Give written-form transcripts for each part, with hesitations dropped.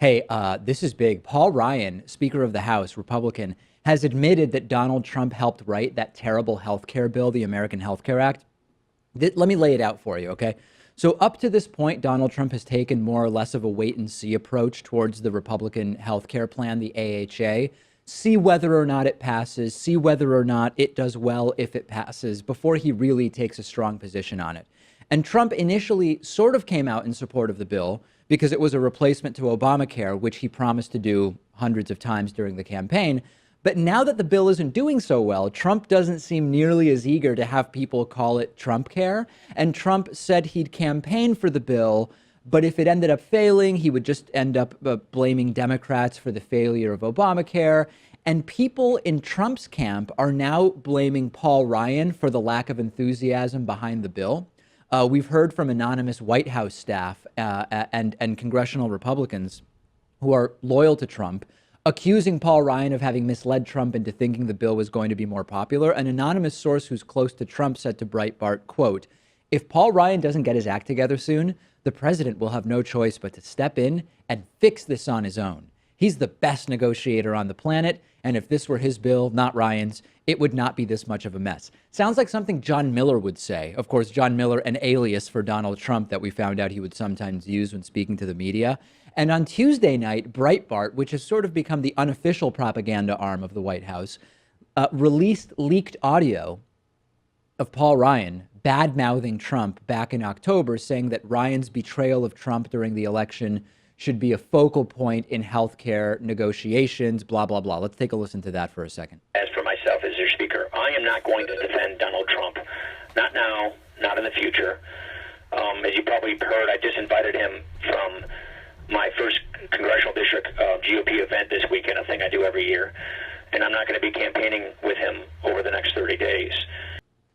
Hey, this is big. Paul Ryan, Speaker of the House, Republican, has admitted that Donald Trump helped write that terrible health care bill, the American Health Care Act. Let me lay it out for you, okay? So up to this point, Donald Trump has taken more or less of a wait and see approach towards the Republican health care plan, the AHA. See whether or not it passes, see whether or not it does well if it passes before he really takes a strong position on it. And Trump initially sort of came out in support of the bill because it was a replacement to Obamacare, which he promised to do hundreds of times during the campaign. But now that the bill isn't doing so well, Trump doesn't seem nearly as eager to have people call it Trump care. And Trump said he'd campaign for the bill, but if it ended up failing, he would just end up blaming Democrats for the failure of Obamacare. And people in Trump's camp are now blaming Paul Ryan for the lack of enthusiasm behind the bill. We've heard from anonymous White House staff and congressional Republicans who are loyal to Trump, accusing Paul Ryan of having misled Trump into thinking the bill was going to be more popular. An anonymous source who's close to Trump said to Breitbart, quote, "If Paul Ryan doesn't get his act together soon, the president will have no choice but to step in and fix this on his own. He's the best negotiator on the planet, and if this were his bill, not Ryan's, it would not be this much of a mess." Sounds like something John Miller would say. Of course, John Miller, an alias for Donald Trump that we found out he would sometimes use when speaking to the media. And on Tuesday night, Breitbart, which has sort of become the unofficial propaganda arm of the White House, released leaked audio of Paul Ryan bad-mouthing Trump back in October, saying that Ryan's betrayal of Trump during the election should be a focal point in healthcare negotiations, blah, blah, blah. Let's take a listen to that for a second. As for myself as your speaker, I am not going to defend Donald Trump. Not now, not in the future. As you probably heard, I just invited him from my first congressional district GOP event this weekend, a thing I do every year. And I'm not going to be campaigning with him over the next 30 days.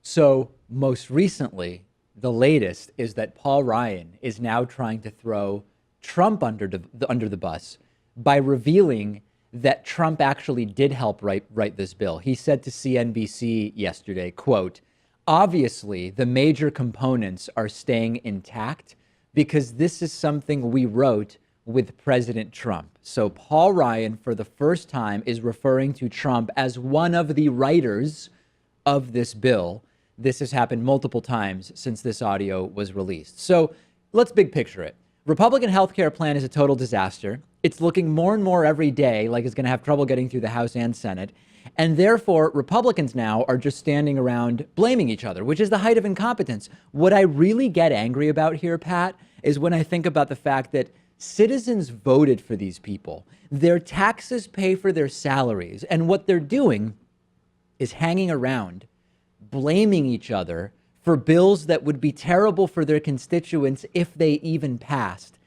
So most recently, the latest is that Paul Ryan is now trying to throw Trump under the bus by revealing that Trump actually did help write this bill. He said to CNBC yesterday, quote, "Obviously, the major components are staying intact because this is something we wrote with President Trump." So Paul Ryan, for the first time, is referring to Trump as one of the writers of this bill. This has happened multiple times since this audio was released. So let's big picture it. Republican healthcare plan is a total disaster. It's looking more and more every day like it's going to have trouble getting through the House and Senate. And therefore, Republicans now are just standing around blaming each other, which is the height of incompetence. What I really get angry about here, Pat, is when I think about the fact that citizens voted for these people. Their taxes pay for their salaries. And what they're doing is hanging around, blaming each other for bills that would be terrible for their constituents if they even passed.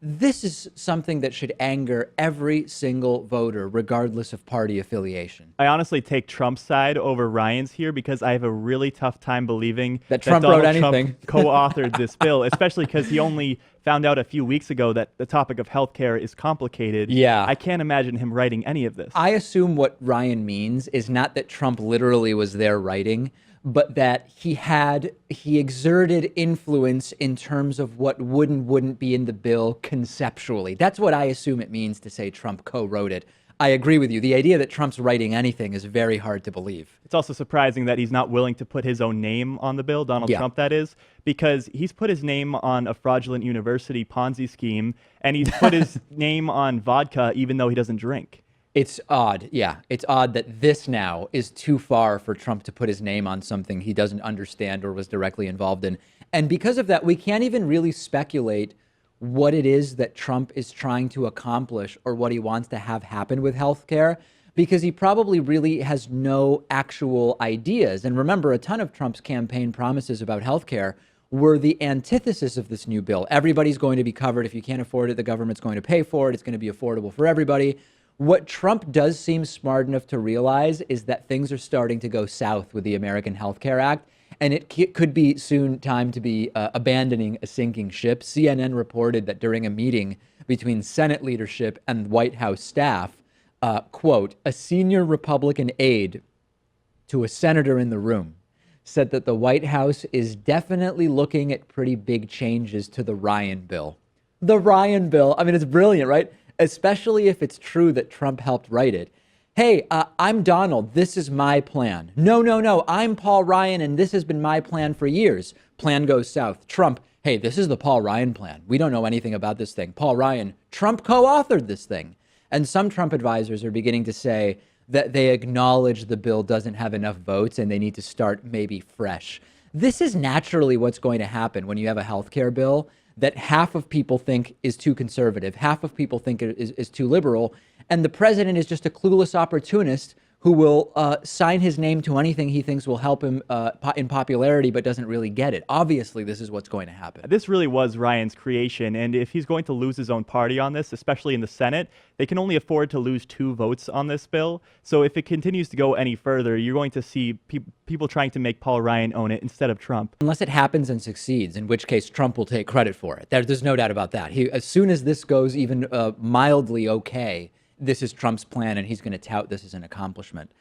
This is something that should anger every single voter, regardless of party affiliation. I honestly take Trump's side over Ryan's here because I have a really tough time believing that Trump wrote anything. Trump co-authored this bill, especially because he only found out a few weeks ago that the topic of healthcare is complicated. Yeah. I can't imagine him writing any of this. I assume what Ryan means is not that Trump literally was there writing, but that he exerted influence in terms of what would and wouldn't be in the bill conceptually. That's what I assume it means to say Trump co-wrote it. I agree with you. The idea that Trump's writing anything is very hard to believe. It's also surprising that he's not willing to put his own name on the bill, Donald Trump that is, because he's put his name on a fraudulent university Ponzi scheme, and he's put his name on vodka even though he doesn't drink. It's odd. Yeah, it's odd that this now is too far for Trump to put his name on something he doesn't understand or was directly involved in. And because of that, we can't even really speculate what it is that Trump is trying to accomplish or what he wants to have happen with healthcare, because he probably really has no actual ideas. And remember, a ton of Trump's campaign promises about healthcare were the antithesis of this new bill. Everybody's going to be covered. If you can't afford it, the government's going to pay for it. It's going to be affordable for everybody. What Trump does seem smart enough to realize is that things are starting to go south with the American Health Care Act, and it could be soon time to be abandoning a sinking ship. CNN reported that during a meeting between Senate leadership and White House staff, quote, a senior Republican aide to a senator in the room said that the White House is definitely looking at pretty big changes to the Ryan bill. The Ryan bill. I mean, it's brilliant, right? especially if it's true that Trump helped write it. Hey, I'm Donald. This is my plan. No, no, no. I'm Paul Ryan, and this has been my plan for years. Plan goes south. Trump, hey, this is the Paul Ryan plan. We don't know anything about this thing. Paul Ryan, Trump co-authored this thing. And some Trump advisors are beginning to say that they acknowledge the bill doesn't have enough votes and they need to start maybe fresh. This is naturally what's going to happen when you have a health care bill that half of people think is too conservative, half of people think is too liberal, and the president is just a clueless opportunist who will sign his name to anything he thinks will help him in popularity, but doesn't really get it. Obviously, this is what's going to happen. This really was Ryan's creation, and if he's going to lose his own party on this, especially in the Senate, they can only afford to lose 2 votes on this bill. So if it continues to go any further, you're going to see people trying to make Paul Ryan own it instead of Trump. Unless it happens and succeeds, in which case Trump will take credit for it. There's no doubt about that. As soon as this goes even mildly okay, this is Trump's plan, and he's going to tout this as an accomplishment.